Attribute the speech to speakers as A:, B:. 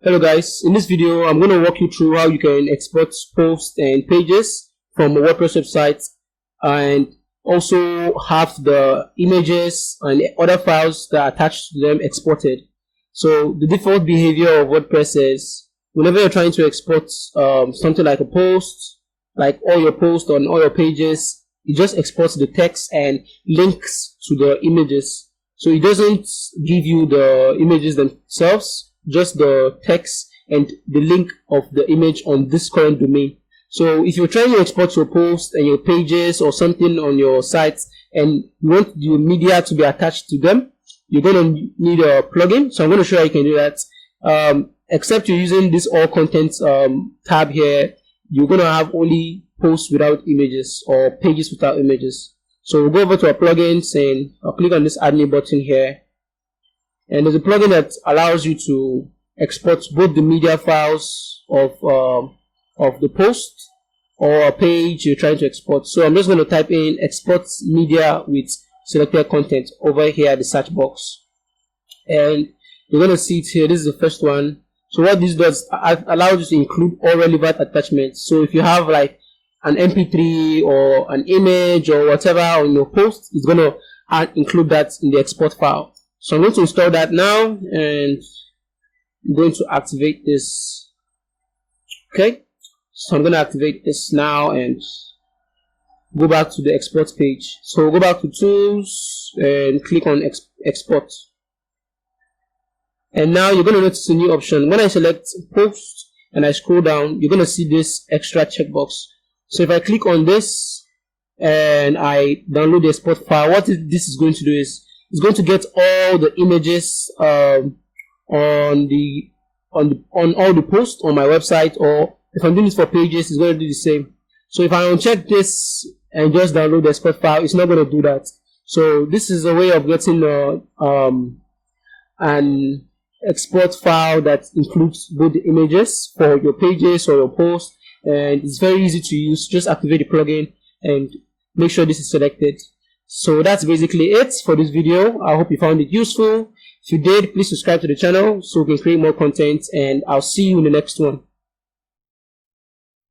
A: Hello guys, in this video I'm going to walk you through how you can export posts and pages from a WordPress website and also have the images and other files that are attached to them exported. So the default behavior of WordPress is whenever you're trying to export something like a post, like all your posts on all your pages, it just exports the text and links to the images. So it doesn't give you the images themselves, just the text and the link of the image on this current domain. So if you're trying to export your posts and your pages or something on your site and you want your media to be attached to them, you're going to need a plugin. So I'm going to show you how you can do that. Except you're using this all content tab here, you're going to have only posts without images or pages without images. So we'll go over to our plugins and I'll click on this add new button here. And there's a plugin that allows you to export both the media files of the post or a page you're trying to export. So I'm just going to type in export media with selected content over here at the search box. And you're going to see it here. This is the first one. So what this does, allows you to include all relevant attachments. So if you have like an MP3 or an image or whatever on your post, it's going to include that in the export file. So I'm going to install that now and I'm going to activate this. Okay, so I'm going to activate this now and go back to the export page. So go back to tools and click on export. And now you're going to notice a new option. When I select post and I scroll down, you're going to see this extra checkbox. So if I click on this and I download the export file, what this is going to do is it's going to get all the images on all the posts on my website, or if I'm doing this for pages, it's going to do the same. So if I uncheck this and just download the export file, it's not going to do that. So this is a way of getting an export file that includes both the images for your pages or your posts, and it's very easy to use. Just activate the plugin and make sure this is selected. So that's basically it for this video. I hope you found it useful. If you did, please subscribe to the channel so we can create more content, and I'll see you in the next one.